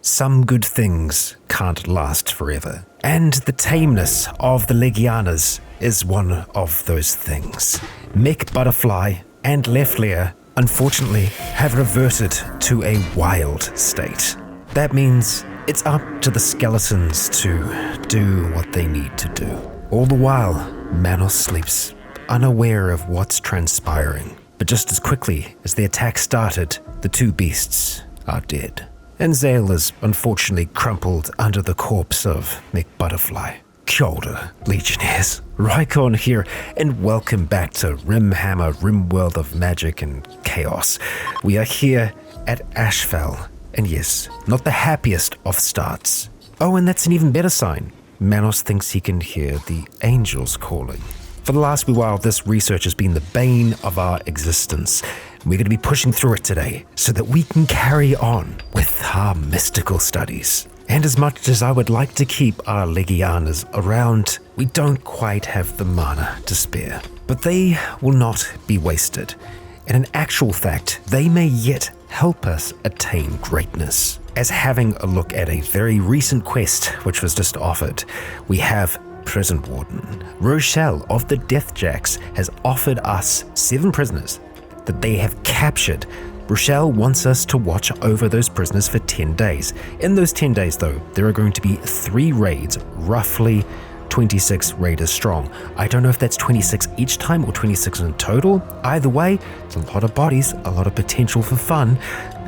some good things can't last forever. And the tameness of the Legianas is one of those things. Mech Butterfly and Lefleer, unfortunately, have reverted to a wild state. That means it's up to the skeletons to do what they need to do. All the while, Manos sleeps, unaware of what's transpiring. But just as quickly as the attack started, the two beasts are dead. And Zale is unfortunately crumpled under the corpse of Mech Butterfly. Kia ora, Legionnaires. Rycon here, and welcome back to RimHammer, RimWorld of Magic and Chaos. We are here at Ashfell, and yes, not the happiest of starts. Oh, and that's an even better sign. Manos thinks he can hear the angels calling. For the last wee while, this research has been the bane of our existence. We're going to be pushing through it today so that we can carry on with our mystical studies. And as much as I would like to keep our Legianas around, we don't quite have the mana to spare. But they will not be wasted. And in actual fact, they may yet help us attain greatness. As having a look at a very recent quest which was just offered, we have Prison Warden. Rochelle of the Deathjacks has offered us 7 prisoners that they have captured. Rochelle wants us to watch over those prisoners for 10 days. In those 10 days, though, there are going to be 3 raids, roughly 26 raiders strong. I don't know if that's 26 each time or 26 in total. Either way, it's a lot of bodies, a lot of potential for fun.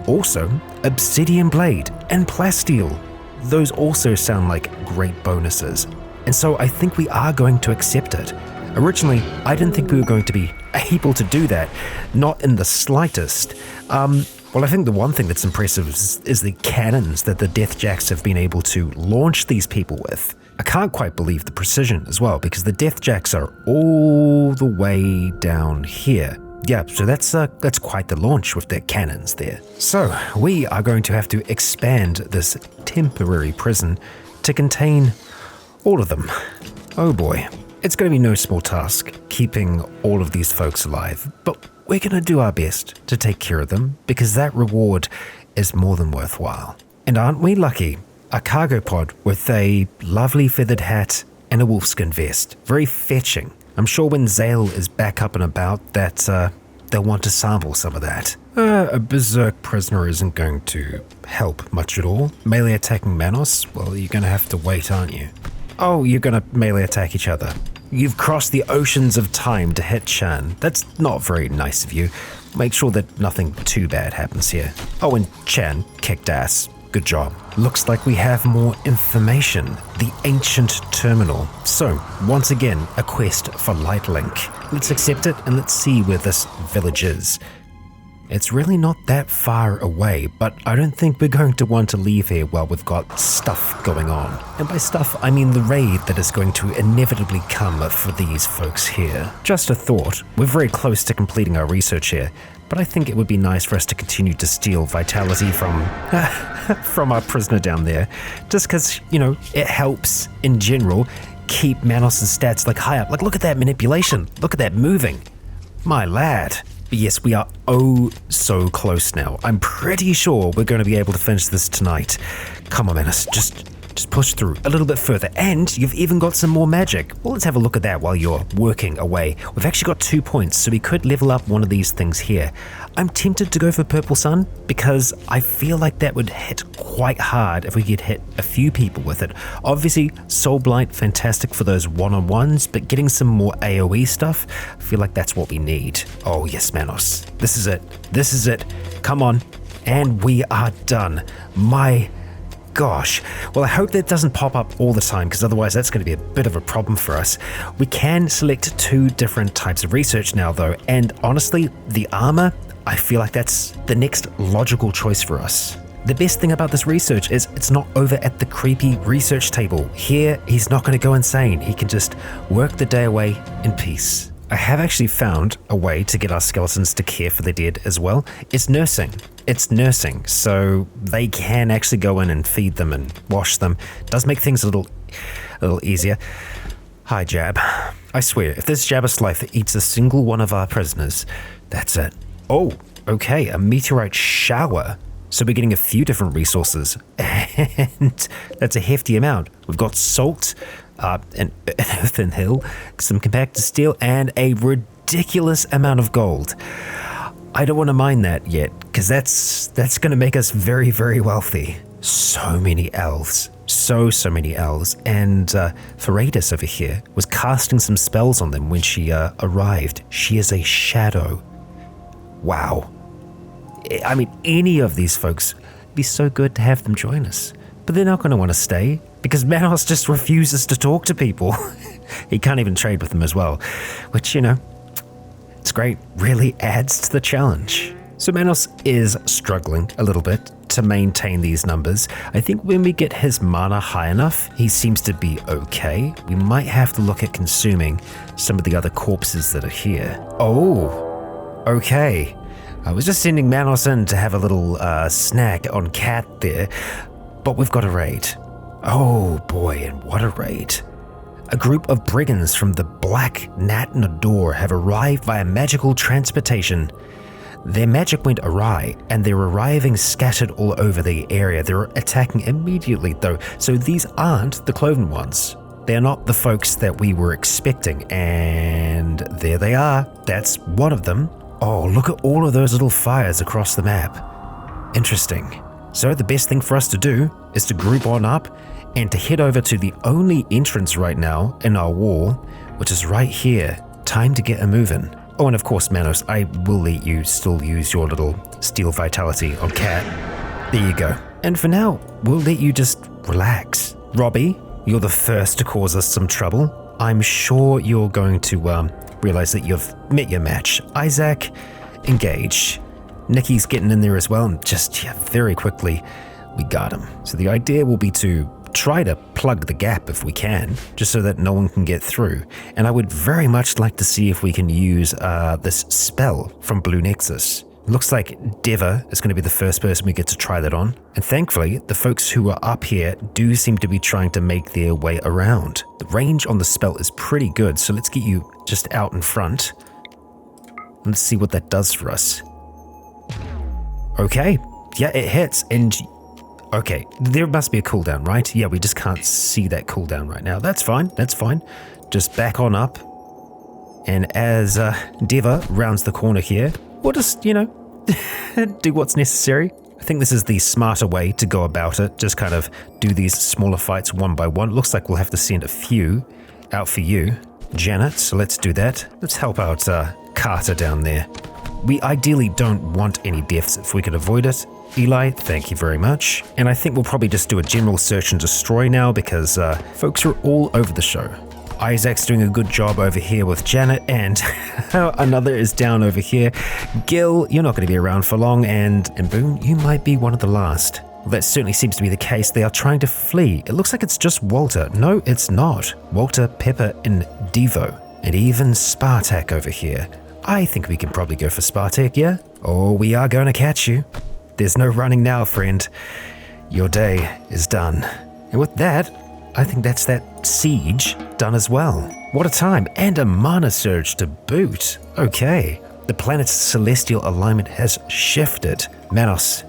Also, Obsidian Blade and Plasteel. Those also sound like great bonuses. And so I think we are going to accept it. Originally, I didn't think we were going to be able to do that, not in the slightest. Well, I think the one thing that's impressive is the cannons that the Deathjacks have been able to launch these people with. I can't quite believe the precision as well, because the Deathjacks are all the way down here. Yeah, so that's quite the launch with their cannons there. So we are going to have to expand this temporary prison to contain all of them. Oh boy. It's going to be no small task keeping all of these folks alive, but we're going to do our best to take care of them because that reward is more than worthwhile. And aren't we lucky? A cargo pod with a lovely feathered hat and a wolfskin vest. Very fetching. I'm sure when Zale is back up and about that they'll want to sample some of that. A berserk prisoner isn't going to help much at all. Melee attacking Manos? Well, you're going to have to wait, aren't you? Oh, you're going to melee attack each other. You've crossed the oceans of time to hit Chan. That's not very nice of you. Make sure that nothing too bad happens here. Oh, and Chan kicked ass. Good job. Looks like we have more information. The ancient terminal. So, once again, a quest for Lightlink. Let's accept it and let's see where this village is. It's really not that far away, but I don't think we're going to want to leave here while we've got stuff going on. And by stuff, I mean the raid that is going to inevitably come for these folks here. Just a thought, we're very close to completing our research here, but I think it would be nice for us to continue to steal vitality from our prisoner down there, just because, you know, it helps in general keep Manos' stats like high up. Like, look at that manipulation, look at that moving. My lad. But yes, we are oh so close now. I'm pretty sure we're going to be able to finish this tonight. Come on, Manos, just push through a little bit further. And you've even got some more magic. Well, let's have a look at that while you're working away. We've actually got 2 points, so we could level up one of these things here. I'm tempted to go for Purple Sun because I feel like that would hit quite hard if we could hit a few people with it. Obviously, Soul Blight, fantastic for those one-on-ones, but getting some more AoE stuff, I feel like that's what we need. Oh yes, Manos. This is it. This is it. Come on. And we are done. My gosh. Well, I hope that doesn't pop up all the time, because otherwise that's going to be a bit of a problem for us. We can select 2 different types of research now, though, and honestly, the armor, I feel like that's the next logical choice for us. The best thing about this research is it's not over at the creepy research table. Here, he's not going to go insane. He can just work the day away in peace. I have actually found a way to get our skeletons to care for the dead as well. It's nursing. It's nursing, so they can actually go in and feed them and wash them. It does make things a little easier. Hi, Jab. I swear, if this Jabberslith eats a single one of our prisoners, that's it. Oh, okay, a meteorite shower. So we're getting a few different resources, and that's a hefty amount. We've got salt, an earthen hill, some compacted steel, and a ridiculous amount of gold. I don't want to mine that yet, because that's going to make us very, very wealthy. So many elves. So many elves. And Feradus over here was casting some spells on them when she arrived. She is a shadow. Wow. I mean, any of these folks, it'd be so good to have them join us. But they're not going to want to stay, because Manos just refuses to talk to people. He can't even trade with them as well, which, it's great. Really adds to the challenge. So Manos is struggling a little bit to maintain these numbers. I think when we get his mana high enough, he seems to be okay. We might have to look at consuming some of the other corpses that are here. Oh, okay. I was just sending Manos in to have a little snack on Cat there, but we've got a raid. Oh boy, and what a raid. A group of brigands from the Black Gnat Nador have arrived via magical transportation. Their magic went awry, and they're arriving scattered all over the area. They're attacking immediately though, so these aren't the Cloven ones. They're not the folks that we were expecting, and there they are. That's one of them. Oh, look at all of those little fires across the map. Interesting. So the best thing for us to do is to group on up and to head over to the only entrance right now in our wall, which is right here. Time to get a moving. Oh, and of course, Manos, I will let you still use your little steel vitality on Cat. There you go. And for now, we'll let you just relax. Robbie, you're the first to cause us some trouble. I'm sure you're going to realize that you've met your match. Isaac, engage. Nikki's getting in there as well, and just very quickly, we got him. So the idea will be to try to plug the gap if we can, just so that no one can get through. And I would very much like to see if we can use this spell from Blue Nexus. Looks like Deva is going to be the first person we get to try that on. And thankfully, the folks who are up here do seem to be trying to make their way around. The range on the spell is pretty good, so let's get you just out in front. Let's see what that does for us. Okay, yeah, it hits, and okay, there must be a cooldown, right? Yeah, we just can't see that cooldown right now. That's fine, that's fine. Just back on up. And as Deva rounds the corner here, we'll just, do what's necessary. I think this is the smarter way to go about it. Just kind of do these smaller fights one by one. Looks like we'll have to send a few out for you, Janet, so let's do that. Let's help out Carter down there. We ideally don't want any deaths if we can avoid it. Eli, thank you very much. And I think we'll probably just do a general search and destroy now because folks are all over the show. Isaac's doing a good job over here with Janet, and another is down over here. Gil, you're not going to be around for long, and boom, you might be one of the last. Well, that certainly seems to be the case. They are trying to flee. It looks like it's just Walter. No, it's not. Walter, Pepper, and Devo, and even Spartak over here. I think we can probably go for Spartak, yeah? Oh, we are going to catch you. There's no running now, friend. Your day is done. And with that, I think that's that siege done as well. What a time, and a mana surge to boot. Okay, the planet's celestial alignment has shifted. Manos,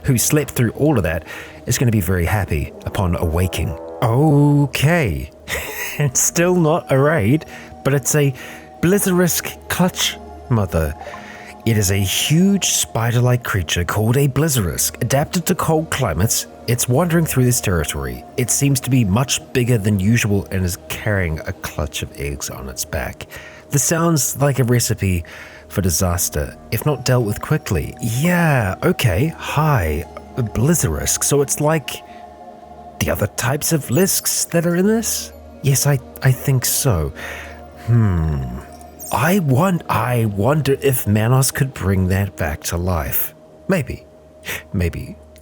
who slept through all of that, is going to be very happy upon awaking. Okay, and still not a raid, but it's a Blizzarisk Clutch Mother. It is a huge spider-like creature called a Blizzarisk, adapted to cold climates. It's wandering through this territory. It seems to be much bigger than usual and is carrying a clutch of eggs on its back. This sounds like a recipe for disaster, if not dealt with quickly. Yeah, okay, hi, a Blizzarisk. So it's like the other types of Lisks that are in this? Yes, I think so. I wonder if Manos could bring that back to life. Maybe.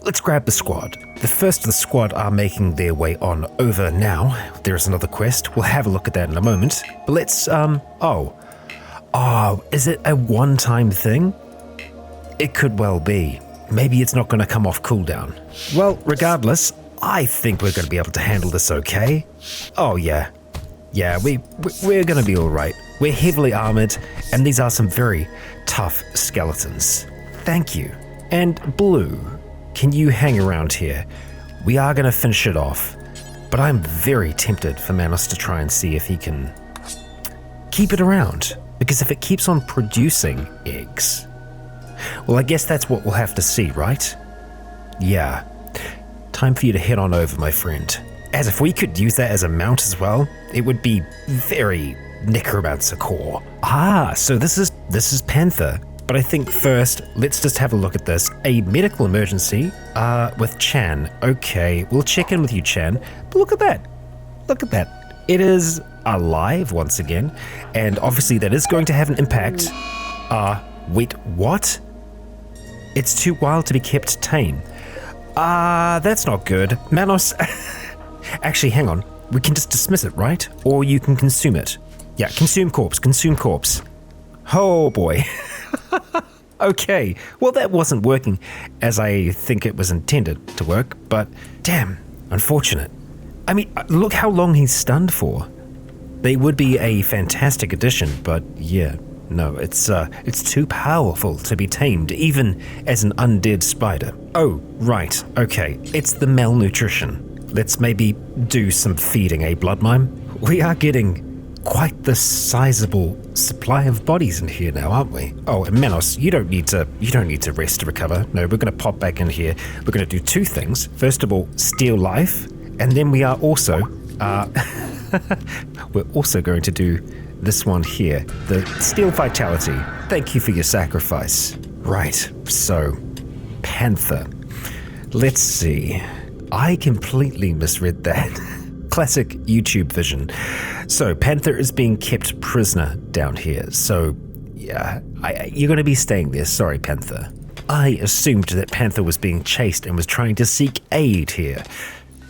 Let's grab the squad. The first of the squad are making their way on over now. There's another quest. We'll have a look at that in a moment. But let's, is it a one-time thing? It could well be. Maybe it's not going to come off cooldown. Well, regardless, I think we're going to be able to handle this okay. Oh, yeah. Yeah, we're going to be all right. We're heavily armored, and these are some very tough skeletons. Thank you. And Blue, can you hang around here? We are going to finish it off, but I'm very tempted for Manos to try and see if he can keep it around, because if it keeps on producing eggs, well, I guess that's what we'll have to see, right? Yeah. Time for you to head on over, my friend. As if we could use that as a mount as well, it would be very Necromancer core. Ah, so this is Panther. But I think first, let's just have a look at this. A medical emergency with Chan. Okay, we'll check in with you, Chan. But look at that. Look at that. It is alive once again. And obviously that is going to have an impact. Wait, what? It's too wild to be kept tame. That's not good. Manos, actually, hang on. We can just dismiss it, right? Or you can consume it. Yeah, consume corpse. Oh boy. Okay, well that wasn't working as I think it was intended to work, but damn, unfortunate. I mean, look how long he's stunned for. They would be a fantastic addition, but yeah, no, it's too powerful to be tamed, even as an undead spider. Oh, right, okay, it's the malnutrition. Let's maybe do some feeding, blood mime? We are getting quite the sizable supply of bodies in here now, aren't we? Oh, and Manos, you don't need to rest to recover. No, we're going to pop back in here. We're going to do two things. First of all, steal life, and then we are also we're also going to do this one here, the steal vitality. Thank you for your sacrifice. Right, so Panther. Let's see. I completely misread that. Classic YouTube vision. So Panther is being kept prisoner down here. So yeah, you're going to be staying there. Sorry, Panther. I assumed that Panther was being chased and was trying to seek aid here.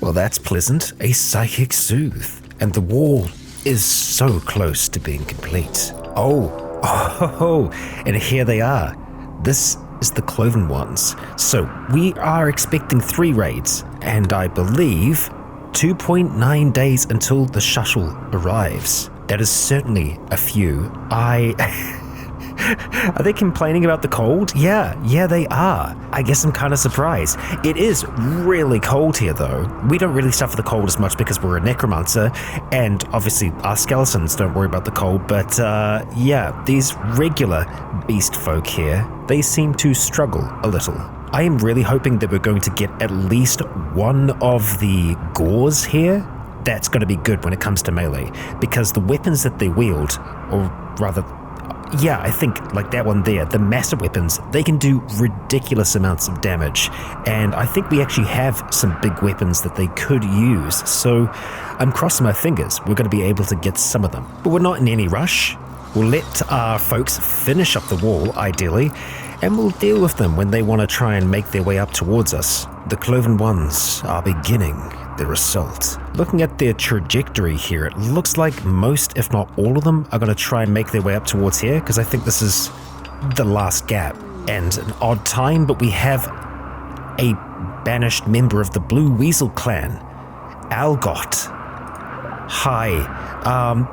Well, that's pleasant. A psychic soothe. And the wall is so close to being complete. Oh, and here they are. This is the Cloven Ones. So we are expecting 3 raids, and I believe 2.9 days until the shuttle arrives. That is certainly a few. Are they complaining about the cold? Yeah, they are. I guess I'm kind of surprised. It is really cold here, though. We don't really suffer the cold as much because we're a necromancer, and obviously our skeletons don't worry about the cold, but yeah, these regular beast folk here, they seem to struggle a little. I am really hoping that we're going to get at least one of the gores here. That's going to be good when it comes to melee, because the weapons that they wield, or rather, yeah, I think like that one there, the massive weapons, they can do ridiculous amounts of damage, and I think we actually have some big weapons that they could use, so I'm crossing my fingers we're going to be able to get some of them. But we're not in any rush. We'll let our folks finish up the wall, ideally, and we'll deal with them when they want to try and make their way up towards us. The Cloven Ones are beginning their assault. Looking at their trajectory here, it looks like most, if not all of them, are going to try and make their way up towards here, because I think this is the last gap. And an odd time, but we have a banished member of the Blue Weasel clan, Algot. Hi.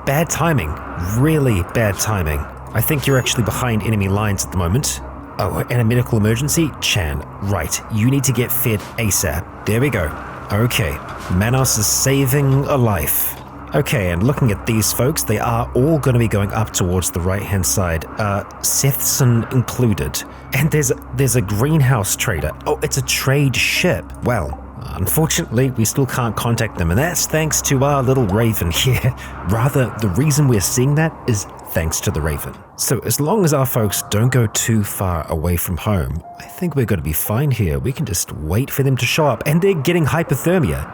Bad timing. Really bad timing. I think you're actually behind enemy lines at the moment. Oh, and a medical emergency? Chan, right. You need to get fed ASAP. There we go. Okay, Manos is saving a life. Okay, and looking at these folks, they are all going to be going up towards the right-hand side, Sethson included. And there's a greenhouse trader. Oh, it's a trade ship. Well, unfortunately, we still can't contact them, and that's thanks to our little raven here. Rather, the reason we're seeing that is thanks to the raven. So as long as our folks don't go too far away from home, I think we're going to be fine here. We can just wait for them to show up, and they're getting hypothermia.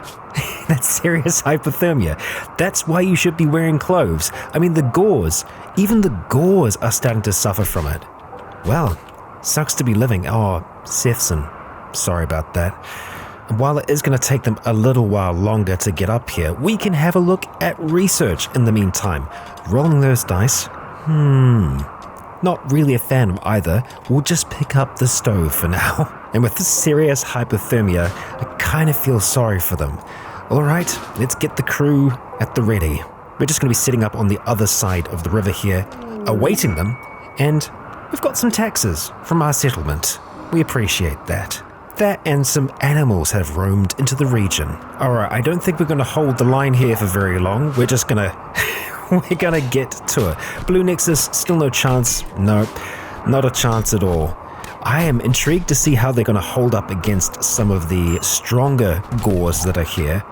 That's serious hypothermia. That's why you should be wearing clothes. I mean, the gores, even the gores are starting to suffer from it. Well, sucks to be living. Oh, Sethson, sorry about that. And while it is going to take them a little while longer to get up here, we can have a look at research in the meantime. Rolling those dice. Not really a fan of either. We'll just pick up the stove for now. And with this serious hypothermia, I kind of feel sorry for them. Alright, let's get the crew at the ready. We're just going to be sitting up on the other side of the river here, awaiting them, and we've got some taxes from our settlement. We appreciate that. That and some animals have roamed into the region. Alright, I don't think we're going to hold the line here for very long. We're just going to... we're going to get to it. Blue Nexus, still no chance. No, not a chance at all. I am intrigued to see how they're going to hold up against some of the stronger gores that are here.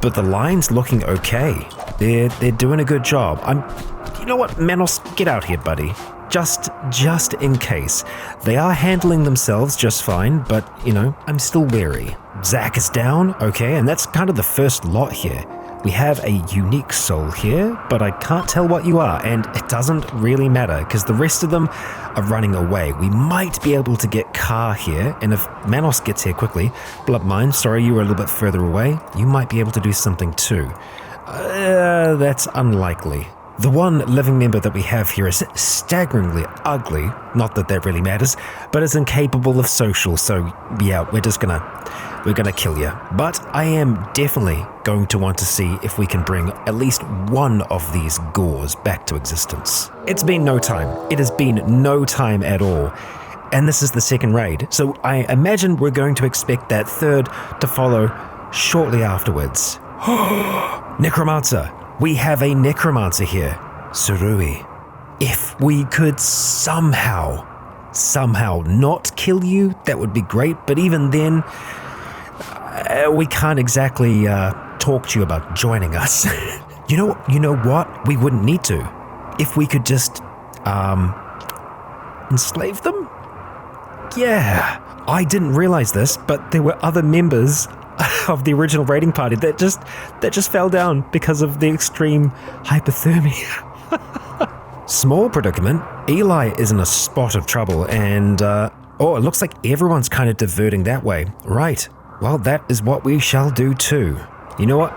But the line's looking okay. They're doing a good job. You know what, Manos, get out here, buddy. Just in case. They are handling themselves just fine, but, you know, I'm still wary. Zach is down, okay, and that's kind of the first lot here. We have a unique soul here, but I can't tell what you are, and it doesn't really matter, because the rest of them are running away. We might be able to get Car here, and if Manos gets here quickly, Bloodmine, sorry you were a little bit further away, you might be able to do something too. That's unlikely. The one living member that we have here is staggeringly ugly, not that that really matters, but is incapable of social, so yeah, we're gonna kill you. But I am definitely going to want to see if we can bring at least one of these gores back to existence. It's been no time. It has been no time at all. And this is the second raid, so I imagine we're going to expect that third to follow shortly afterwards. Necromancer! We have a Necromancer here, Surui. If we could somehow not kill you, that would be great, but even then, we can't exactly talk to you about joining us. You know what? We wouldn't need to. If we could just, enslave them? Yeah, I didn't realize this, but there were other members of the original raiding party that just fell down because of the extreme hypothermia. Small predicament. Eli is in a spot of trouble and, it looks like everyone's kind of diverting that way. Right. Well, that is what we shall do too. You know what?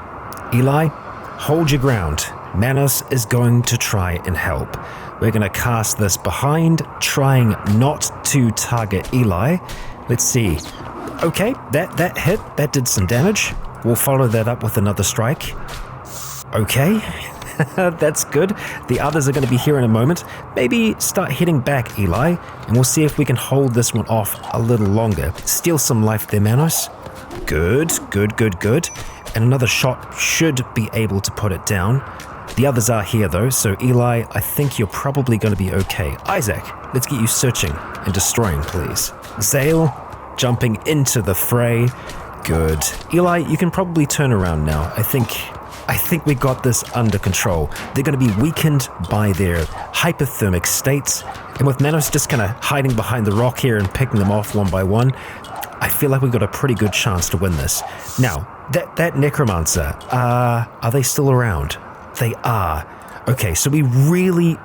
Eli, hold your ground. Manos is going to try and help. We're going to cast this behind, trying not to target Eli. Let's see. Okay, that hit. That did some damage. We'll follow that up with another strike. Okay, that's good. The others are going to be here in a moment. Maybe start hitting back, Eli, and we'll see if we can hold this one off a little longer. Steal some life there, Manos. Good. And another shot should be able to put it down. The others are here though, so Eli, I think you're probably going to be okay. Isaac, let's get you searching and destroying, please. Zale, jumping into the fray. Good. Eli, you can probably turn around now. I think we got this under control. They're going to be weakened by their hypothermic states, and with Manos just kind of hiding behind the rock here and picking them off one by one, I feel like we've got a pretty good chance to win this. Now, that Necromancer, are they still around? They are. Okay, so we really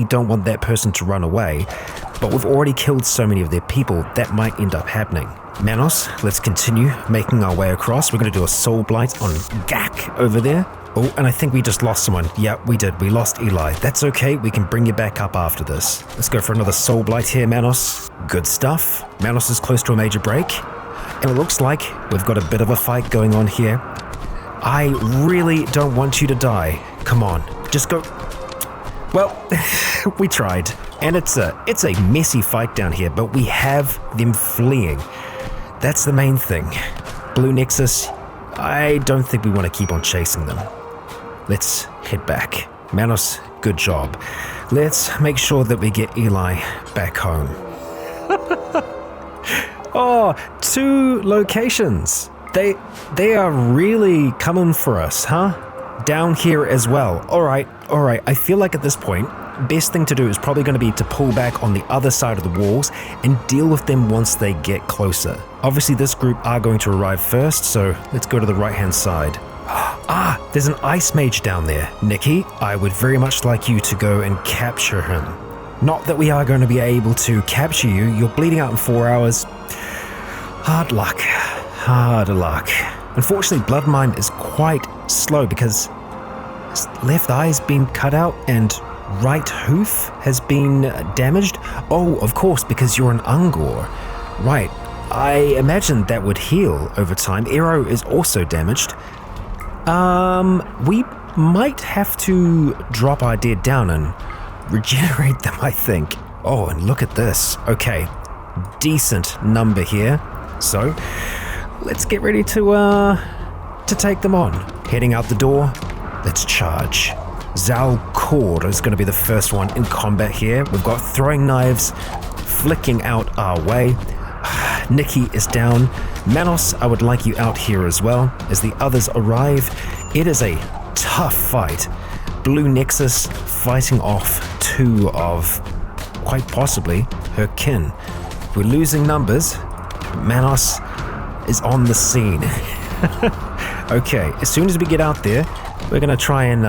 don't want that person to run away, but we've already killed so many of their people, that might end up happening. Manos, let's continue making our way across. We're going to do a Soul Blight on Gak over there. Oh, and I think we just lost someone. Yeah, we did. We lost Eli. That's okay. We can bring you back up after this. Let's go for another Soul Blight here, Manos. Good stuff. Manos is close to a major break. And it looks like we've got a bit of a fight going on here. I really don't want you to die. Come on, just go. Well, we tried. And it's a messy fight down here, but we have them fleeing. That's the main thing. Blue Nexus, I don't think we want to keep on chasing them. Let's head back. Manos, good job. Let's make sure that we get Eli back home. Oh, 2 locations. They are really coming for us, huh? Down here as well. All right. I feel like at this point, best thing to do is probably going to be to pull back on the other side of the walls and deal with them once they get closer. Obviously, this group are going to arrive first, so let's go to the right-hand side. Ah, there's an ice mage down there. Nikki, I would very much like you to go and capture him. Not that we are going to be able to capture you. You're bleeding out in 4 hours. Hard luck. Unfortunately, Bloodmine is quite slow because his left eye's been cut out and right hoof has been damaged. Oh, of course, because you're an Ungor. Right. I imagine that would heal over time. Arrow is also damaged. We might have to drop our dead down and regenerate them, I think. Oh, and look at this. Okay. decent number here. So let's get ready to take them on. Heading out the door, let's charge. Zal Cord is going to be the first one in combat here. We've got throwing knives flicking out our way. Nikki is down. Manos, I would like you out here as well as the others arrive. It is a tough fight. Blue Nexus fighting off two of, quite possibly, her kin. We're losing numbers. Manos is on the scene. Okay, as soon as we get out there, we're going to try and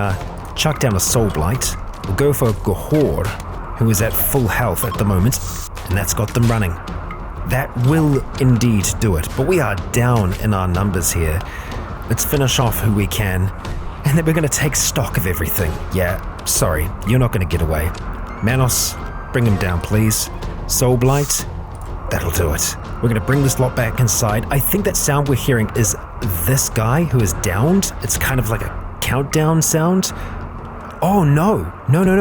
chuck down a Soul Blight. We'll go for Gahor, who is at full health at the moment, and that's got them running. That will indeed do it, but we are down in our numbers here. Let's finish off who we can, and then we're going to take stock of everything. Yeah, sorry, you're not going to get away. Manos, bring him down, please. Soul Blight, that'll do it. We're going to bring this lot back inside. I think that sound we're hearing is this guy who is downed. It's kind of like a countdown sound. Oh no,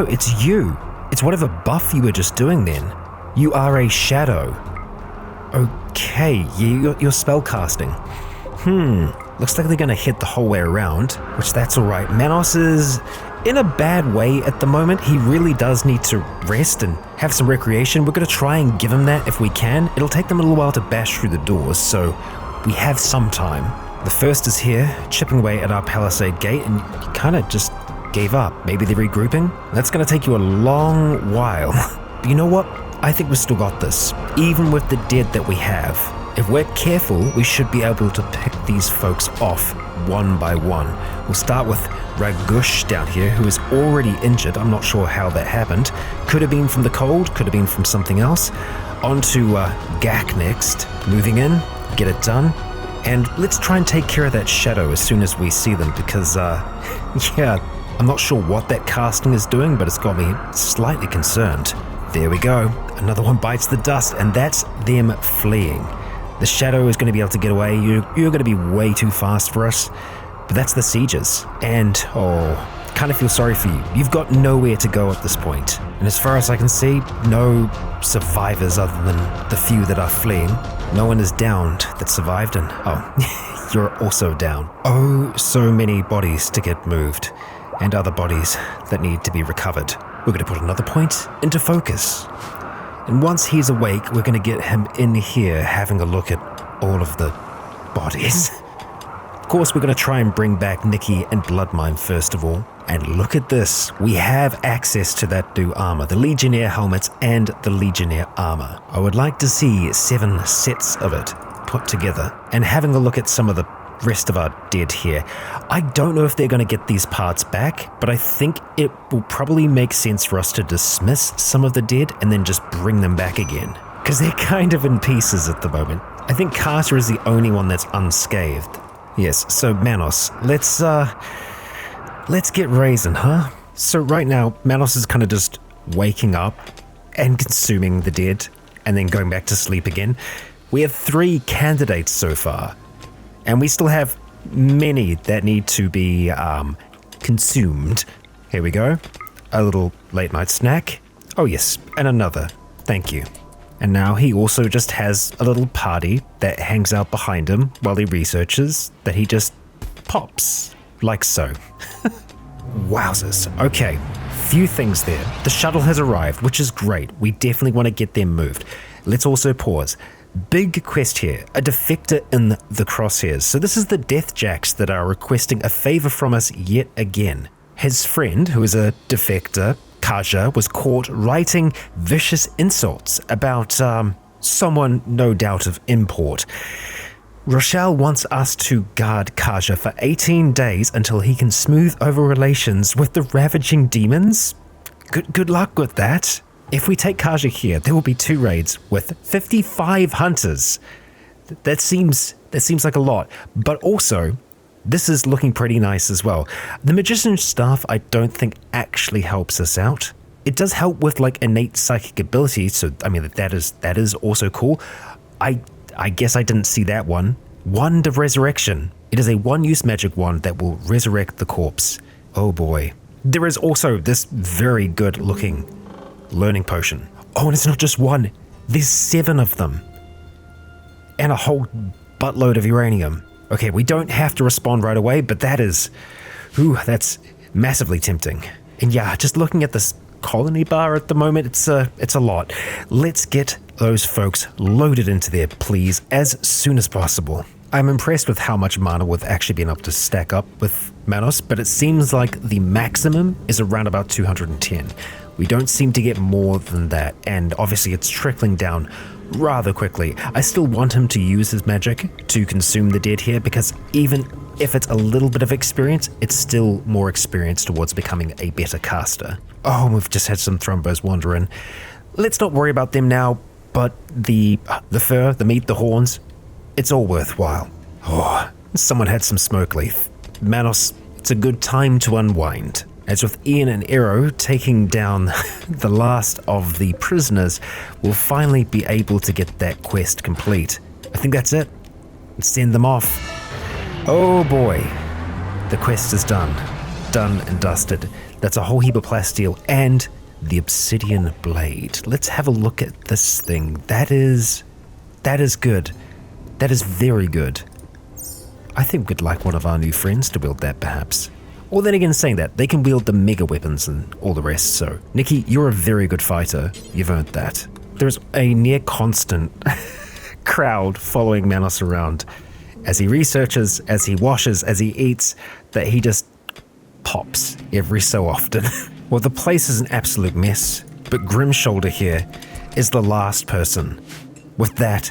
it's you. It's whatever buff you were just doing then. You are a shadow. Okay, you're spellcasting. Looks like they're gonna hit the whole way around, which that's alright. Manos is in a bad way at the moment. He really does need to rest and have some recreation. We're gonna try and give him that if we can. It'll take them a little while to bash through the doors, so we have some time. The first is here, chipping away at our palisade gate, and you kinda just gave up. Maybe they're regrouping? That's gonna take you a long while. But you know what? I think we've still got this, even with the dead that we have. If we're careful, we should be able to pick these folks off one by one. We'll start with Ragush down here, who is already injured. I'm not sure how that happened. Could have been from the cold, could have been from something else. On to Gak next. Moving in, get it done. And let's try and take care of that shadow as soon as we see them, because, yeah, I'm not sure what that casting is doing, but it's got me slightly concerned. There we go. Another one bites the dust, and that's them fleeing. The shadow is going to be able to get away. You're going to be way too fast for us. But that's the sieges. And, kind of feel sorry for you. You've got nowhere to go at this point. And as far as I can see, no survivors other than the few that are fleeing. No one is downed that survived, and you're also down. Oh, so many bodies to get moved, and other bodies that need to be recovered. We're going to put another point into focus. And once he's awake, we're going to get him in here having a look at all of the bodies. Of course, we're going to try and bring back Nikki and Bloodmine first of all. And look at this. We have access to that new armor, the Legionnaire helmets and the Legionnaire armor. I would like to see 7 sets of it put together. And having a look at some of the rest of our dead here. I don't know if they're going to get these parts back, but I think it will probably make sense for us to dismiss some of the dead and then just bring them back again. Because they're kind of in pieces at the moment. I think Carter is the only one that's unscathed. Yes, so Manos, let's get raising, huh? So right now, Manos is kind of just waking up and consuming the dead and then going back to sleep again. We have 3 candidates so far. And we still have many that need to be consumed. Here we go. A little late night snack. Oh yes, and another. Thank you. And now he also just has a little party that hangs out behind him while he researches that he just pops. Like so. Wowzers. Okay, few things there. The shuttle has arrived, which is great. We definitely want to get them moved. Let's also pause. Big quest here, a defector in the crosshairs. So this is the Deathjacks that are requesting a favor from us yet again. His friend, who is a defector, Kaja, was caught writing vicious insults about someone no doubt of import. Rochelle wants us to guard Kaja for 18 days until he can smooth over relations with the ravaging demons. Good luck with that. If we take Kaja here, there will be 2 raids with 55 hunters. That seems like a lot, but also this is looking pretty nice as well. The magician's staff I don't think actually helps us out. It does help with like innate psychic abilities, so I mean that is also cool. I guess I didn't see that one. Wand of Resurrection. It is a 1-use magic wand that will resurrect the corpse. Oh boy. There is also this very good looking learning potion. Oh, and it's not just one. There's 7 of them. And a whole buttload of uranium. Okay, we don't have to respond right away, but that's massively tempting. And yeah, just looking at this colony bar at the moment, it's a lot. Let's get those folks loaded into there, please, as soon as possible. I'm impressed with how much mana we've actually been able to stack up with Manos, but it seems like the maximum is around about 210. We don't seem to get more than that, and obviously it's trickling down rather quickly. I still want him to use his magic to consume the dead here, because even if it's a little bit of experience, it's still more experience towards becoming a better caster. Oh, we've just had some thrombos wander in. Let's not worry about them now, but the fur, the meat, the horns, it's all worthwhile. Oh, someone had some smoke leaf. Manos, it's a good time to unwind. As with Ian and Arrow taking down the last of the prisoners, we'll finally be able to get that quest complete. I think that's it. Let's send them off. Oh boy, the quest is done. Done and dusted. That's a whole heap of plasteel and the obsidian blade. Let's have a look at this thing. That is good. That is very good. I think we'd like one of our new friends to wield that, perhaps. Or then again, saying that, they can wield the mega weapons and all the rest, so... Nikki, you're a very good fighter. You've earned that. There's a near constant crowd following Manos around as he researches, as he washes, as he eats, that he just pops every so often. Well, the place is an absolute mess, but Grimshoulder here is the last person. With that,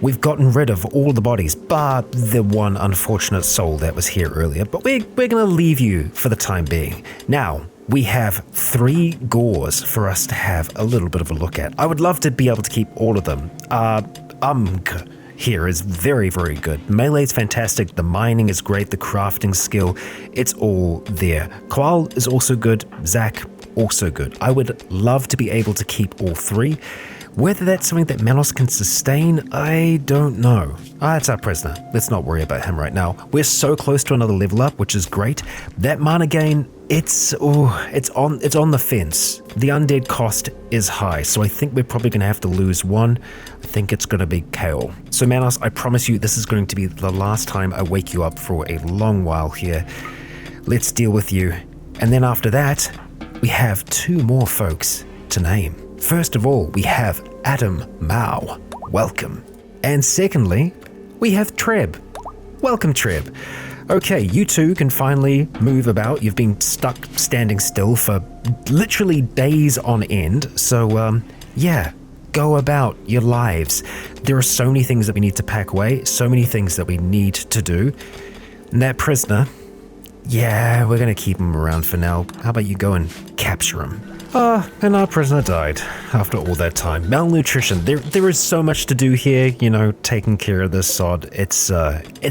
we've gotten rid of all the bodies, bar the one unfortunate soul that was here earlier, but we're going to leave you for the time being. Now, we have 3 gores for us to have a little bit of a look at. I would love to be able to keep all of them. Here is very, very good. Melee's fantastic, the mining is great, the crafting skill, it's all there. Qual is also good, Zach, also good. I would love to be able to keep all 3. Whether that's something that Manos can sustain, I don't know. It's our prisoner. Let's not worry about him right now. We're so close to another level up, which is great. That mana gain, it's on the fence. The undead cost is high, so I think we're probably going to have to lose one. I think it's going to be Kale. So Manos, I promise you this is going to be the last time I wake you up for a long while here. Let's deal with you. And then after that, we have 2 more folks to name. First of all, we have Adam Mao. Welcome. And secondly, we have Treb. Welcome, Treb. Okay, you 2 can finally move about. You've been stuck standing still for literally days on end. So, yeah, go about your lives. There are so many things that we need to pack away, so many things that we need to do. And that prisoner, yeah, we're going to keep him around for now. How about you go and capture him? And our prisoner died after all that time. Malnutrition. There is so much to do here, taking care of this sod. It's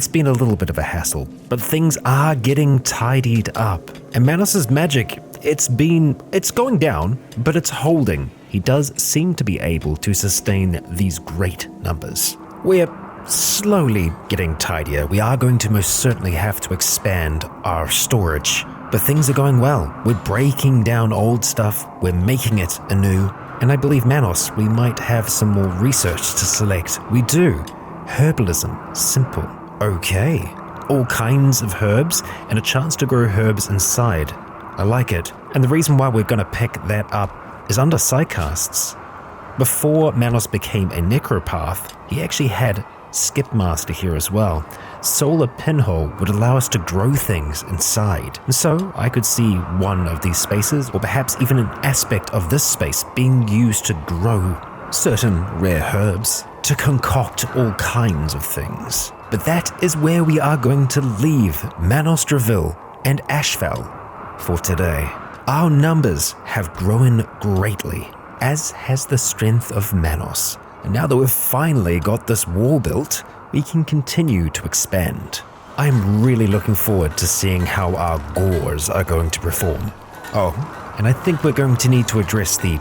been a little bit of a hassle, but things are getting tidied up. And Manos's magic, it's going down, but it's holding. He does seem to be able to sustain these great numbers. We're slowly getting tidier. We are going to most certainly have to expand our storage. But things are going well. We're breaking down old stuff, we're making it anew, and I believe, Manos, we might have some more research to select. We do. Herbalism. Simple. Okay. All kinds of herbs, and a chance to grow herbs inside. I like it. And the reason why we're going to pick that up is under Psycasts. Before Manos became a necropath, he actually had Skipmaster here as well. Solar Pinhole would allow us to grow things inside. And so I could see one of these spaces, or perhaps even an aspect of this space, being used to grow certain rare herbs, to concoct all kinds of things. But that is where we are going to leave Manos Dravil and Ashfell for today. Our numbers have grown greatly, as has the strength of Manos. And now that we've finally got this wall built, we can continue to expand. I'm really looking forward to seeing how our gores are going to perform. Oh, and I think we're going to need to address the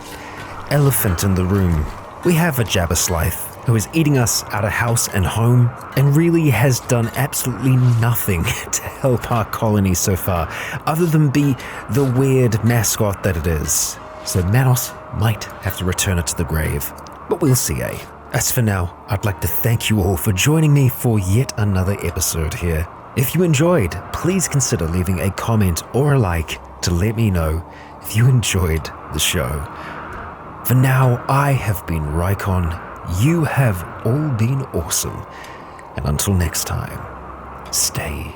elephant in the room. We have a Jabberslythe who is eating us out of house and home, and really has done absolutely nothing to help our colony so far, other than be the weird mascot that it is. So Manos might have to return it to the grave. But we'll see, eh? As for now, I'd like to thank you all for joining me for yet another episode here. If you enjoyed, please consider leaving a comment or a like to let me know if you enjoyed the show. For now, I have been Rycon. You have all been awesome. And until next time, stay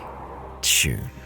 tuned.